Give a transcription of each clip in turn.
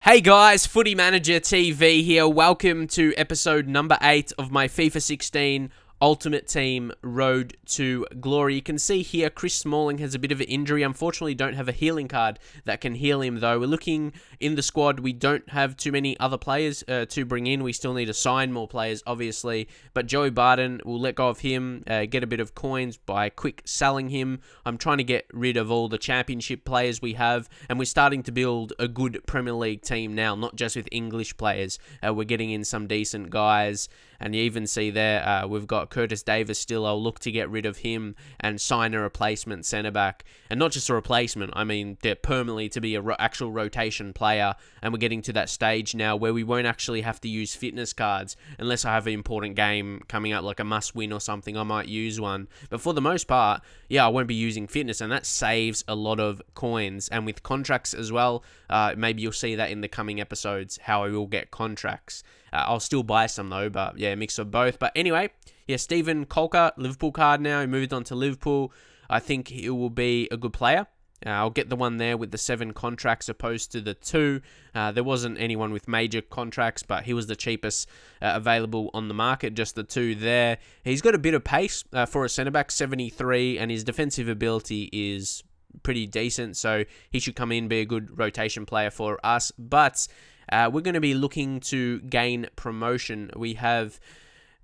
Hey guys, Footy Manager TV here. Welcome to episode number 8 of my FIFA 16 Ultimate Team Road to Glory. You can see here Chris Smalling has a bit of an injury. Unfortunately, don't have a healing card that can heal him though. We're looking in the squad. We don't have too many other players to bring in. We still need to sign more players, obviously. But Joey Barton, we'll let go of him, get a bit of coins by quick selling him. I'm trying to get rid of all the championship players we have, and we're starting to build a good Premier League team now, not just with English players. We're getting in some decent guys. And you even see there, we've got Curtis Davis still. I'll look to get rid of him and sign a replacement centre-back. And not just a replacement, I mean, they're permanently to be an actual rotation player. And we're getting to that stage now where we won't actually have to use fitness cards. Unless I have an important game coming up, like a must-win or something, I might use one. But for the most part, yeah, I won't be using fitness. And that saves a lot of coins. And with contracts as well, maybe you'll see that in the coming episodes, how I will get contracts. I'll still buy some though, but yeah, mix of both. But anyway, yeah, Stephen Colker, Liverpool card now. He moved on to Liverpool. I think he will be a good player. I'll get the one there with the 7 contracts opposed to the 2. There wasn't anyone with major contracts, but he was the cheapest available on the market, just the 2 there. He's got a bit of pace for a centre-back, 73, and his defensive ability is pretty decent, so he should come in, be a good rotation player for us. But we're going to be looking to gain promotion. We have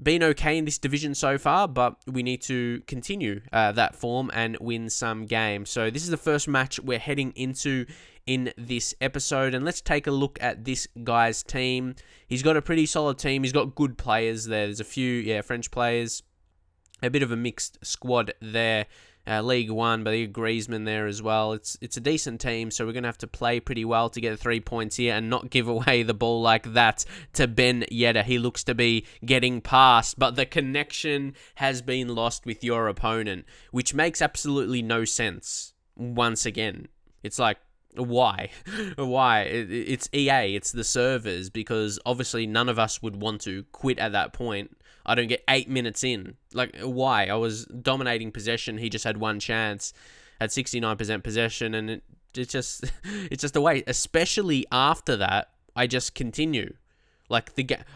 been okay in this division so far, but we need to continue that form and win some games. So this is the first match we're heading into in this episode, and let's take a look at this guy's team. He's got a pretty solid team. He's got good players there. There's a few, French players. A bit of a mixed squad there. League One, but you got Griezmann there as well. It's a decent team, so we're going to have to play pretty well to get 3 points here and not give away the ball like that to Ben Yedder. He looks to be getting past, but the connection has been lost with your opponent, which makes absolutely no sense once again. It's like, why? Why? It's EA, it's the servers, because obviously none of us would want to quit at that point. I don't get 8 minutes in. Like, why? I was dominating possession. He just had one chance at 69% possession, and it's just a way. Especially after that, I just continue. Like,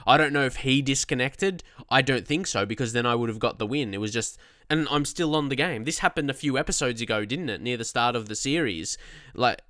I don't know if he disconnected. I don't think so, because then I would have got the win. It was just, and I'm still on the game. This happened a few episodes ago, didn't it? Near the start of the series. Like,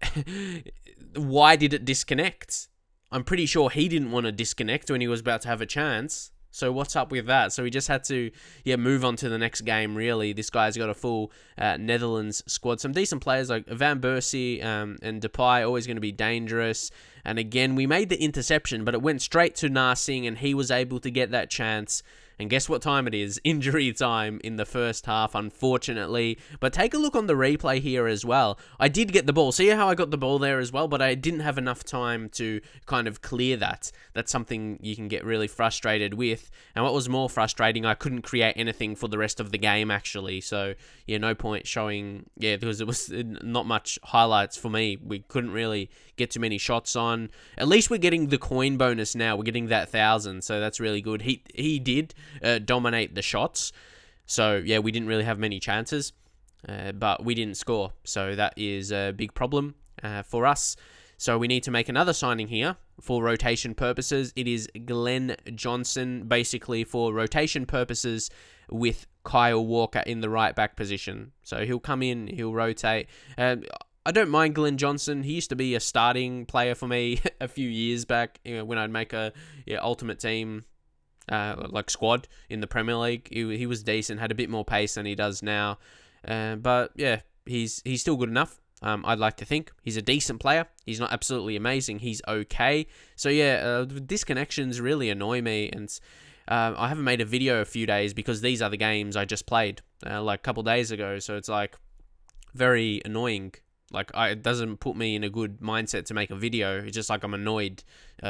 why did it disconnect? I'm pretty sure he didn't want to disconnect when he was about to have a chance. So what's up with that? So we just had to, move on to the next game, really. This guy's got a full Netherlands squad. Some decent players like Van Persie and Depay, always going to be dangerous. And again, we made the interception, but it went straight to Narsing, and he was able to get that chance. And guess what time it is? Injury time in the first half, unfortunately. But take a look on the replay here as well. I did get the ball. See how I got the ball there as well? But I didn't have enough time to kind of clear that. That's something you can get really frustrated with. And what was more frustrating, I couldn't create anything for the rest of the game, actually. So, no point showing, because it was not much highlights for me. We couldn't really get too many shots on. At least we're getting the coin bonus now. We're getting that 1,000, so that's really good. He did dominate the shots. So, we didn't really have many chances, but we didn't score. So that is a big problem for us. So we need to make another signing here for rotation purposes. It is Glenn Johnson, basically for rotation purposes with Kyle Walker in the right back position. So he'll come in, he'll rotate. I don't mind Glenn Johnson. He used to be a starting player for me a few years back, when I'd make a ultimate team like squad in the Premier League. He was decent, had a bit more pace than he does now. But he's still good enough. I'd like to think he's a decent player. He's not absolutely amazing. He's okay. So disconnections really annoy me, and I haven't made a video a few days because these are the games I just played like a couple days ago. So it's like very annoying. Like, it doesn't put me in a good mindset to make a video. It's just like I'm annoyed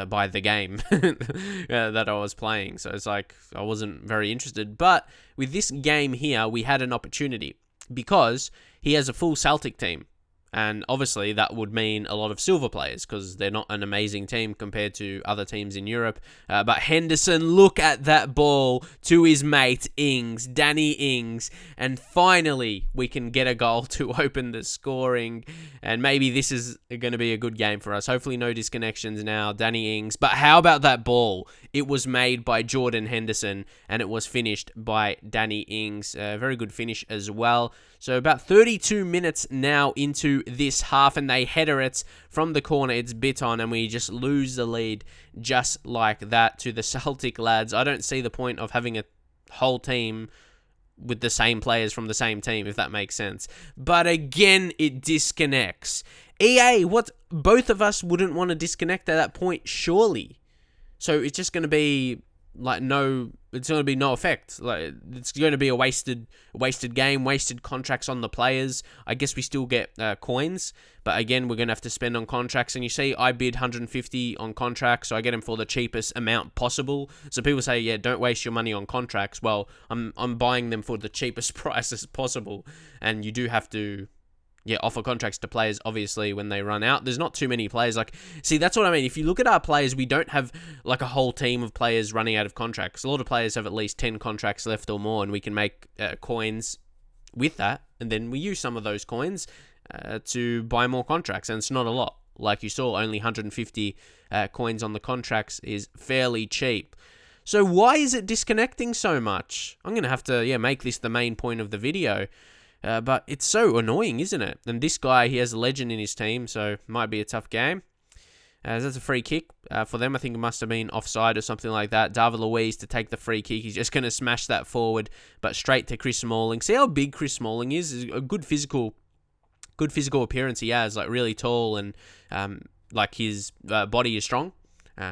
by the game that I was playing. So it's like I wasn't very interested. But with this game here, we had an opportunity because he has a full Celtic team. And obviously that would mean a lot of silver players because they're not an amazing team compared to other teams in Europe. But Henderson, look at that ball to his mate Ings, Danny Ings. And finally we can get a goal to open the scoring. And maybe this is going to be a good game for us. Hopefully no disconnections now, Danny Ings. But how about that ball? It was made by Jordan Henderson and it was finished by Danny Ings. Very good finish as well. So about 32 minutes now into this half and they header it from the corner. It's bit on and we just lose the lead just like that to the Celtic lads. I don't see the point of having a whole team with the same players from the same team, if that makes sense. But again, it disconnects. EA, what? Both of us wouldn't want to disconnect at that point, surely. So it's just going to be like it's going to be no effect. Like it's going to be a wasted game, wasted contracts on the players. I guess we still get coins, but again, we're going to have to spend on contracts. And you see, I bid 150 on contracts, so I get them for the cheapest amount possible. So people say, yeah, don't waste your money on contracts. Well, I'm buying them for the cheapest prices possible, and you do have to offer contracts to players, obviously, when they run out. There's not too many players. Like, see, that's what I mean. If you look at our players, we don't have, like, a whole team of players running out of contracts. A lot of players have at least 10 contracts left or more, and we can make coins with that, and then we use some of those coins to buy more contracts, and it's not a lot. Like you saw, only 150 coins on the contracts is fairly cheap. So why is it disconnecting so much? I'm going to have to, make this the main point of the video. But it's so annoying, isn't it? And this guy, he has a legend in his team, so might be a tough game. That's a free kick for them. I think it must have been offside or something like that. David Luiz to take the free kick. He's just going to smash that forward, but straight to Chris Smalling. See how big Chris Smalling is? A good physical appearance he has, like really tall, and like his body is strong.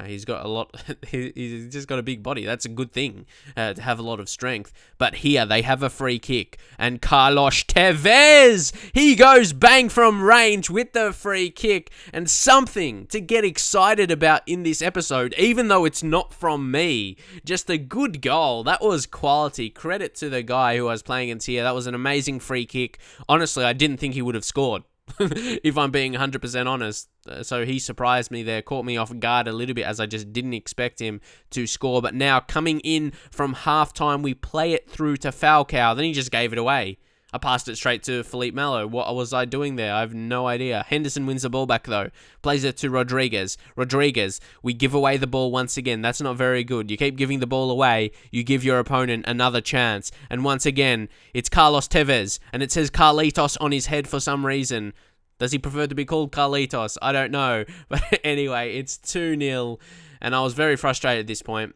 He's got a lot. He's just got a big body. That's a good thing to have a lot of strength. But here they have a free kick, and Carlos Tevez, he goes bang from range with the free kick, and something to get excited about in this episode, even though it's not from me. Just a good goal. That was quality. Credit to the guy who I was playing against here. That was an amazing free kick. Honestly, I didn't think he would have scored. If I'm being 100% honest. So he surprised me there, caught me off guard a little bit as I just didn't expect him to score. But now coming in from halftime, we play it through to Falcao. Then he just gave it away. I passed it straight to Felipe Melo. What was I doing there? I have no idea. Henderson wins the ball back though. Plays it to Rodriguez. Rodriguez, we give away the ball once again. That's not very good. You keep giving the ball away, you give your opponent another chance. And once again, it's Carlos Tevez. And it says Carlitos on his head for some reason. Does he prefer to be called Carlitos? I don't know. But anyway, it's 2-0. And I was very frustrated at this point.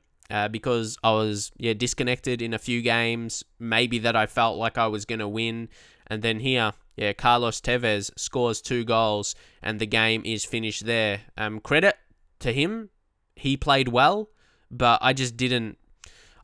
Because I was disconnected in a few games, maybe that I felt like I was going to win. And then here, Carlos Tevez scores 2 goals and the game is finished there. Credit to him. He played well, but I just didn't...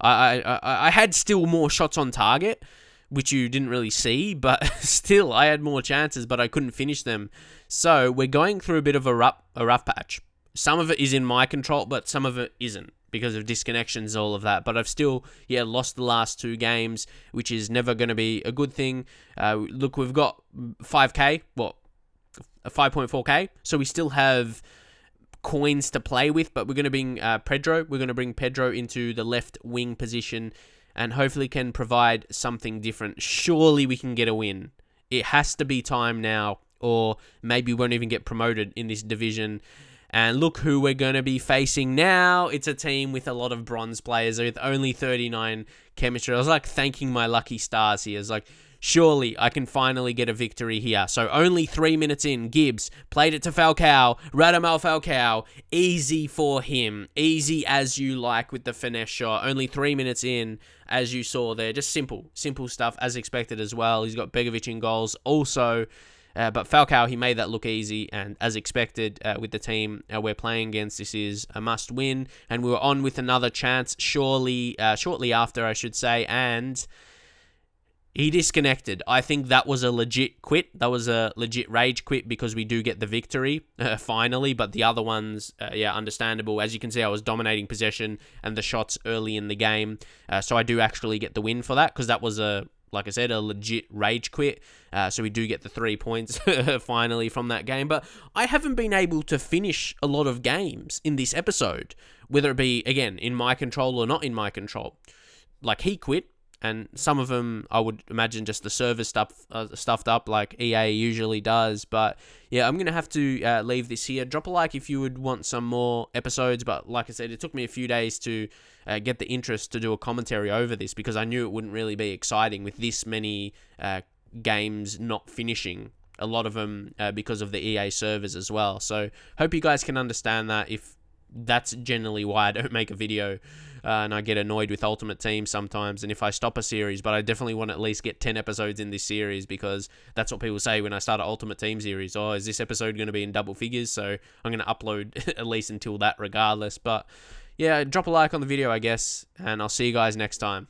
I had still more shots on target, which you didn't really see, but still I had more chances, but I couldn't finish them. So we're going through a bit of a rough patch. Some of it is in my control, but some of it isn't, because of disconnections, all of that. But I've still, lost the last 2 games, which is never going to be a good thing. Look, we've got 5K, 5.4K, so we still have coins to play with, but we're going to bring Pedro. We're going to bring Pedro into the left wing position and hopefully can provide something different. Surely we can get a win. It has to be time now, or maybe we won't even get promoted in this division. And look who we're going to be facing now. It's a team with a lot of bronze players with only 39 chemistry. I was like thanking my lucky stars here. It's like, surely I can finally get a victory here. So only 3 minutes in, Gibbs played it to Falcao. Radamel Falcao. Easy for him. Easy as you like with the finesse shot. Only 3 minutes in, as you saw there. Just simple stuff as expected as well. He's got Begovic in goals also. But Falcao, he made that look easy, and as expected with the team we're playing against, this is a must-win. And we were on with another chance shortly after, I should say, and he disconnected. I think that was a legit quit. That was a legit rage quit because we do get the victory finally, but the other ones, understandable. As you can see, I was dominating possession and the shots early in the game, so I do actually get the win for that because that was a like I said, a legit rage quit. So we do get the 3 points finally from that game. But I haven't been able to finish a lot of games in this episode, whether it be, again, in my control or not in my control. Like, he quit, and some of them, I would imagine, just the server stuffed up like EA usually does. But yeah, I'm going to have to leave this here. Drop a like if you would want some more episodes. But like I said, it took me a few days to get the interest to do a commentary over this, because I knew it wouldn't really be exciting with this many games not finishing. A lot of them because of the EA servers as well. So hope you guys can understand that, if that's generally why I don't make a video. And I get annoyed with Ultimate Team sometimes, and if I stop a series, but I definitely want to at least get 10 episodes in this series, because that's what people say when I start an Ultimate Team series. Oh, is this episode going to be in double figures? So I'm going to upload at least until that regardless. But yeah, drop a like on the video, I guess, and I'll see you guys next time.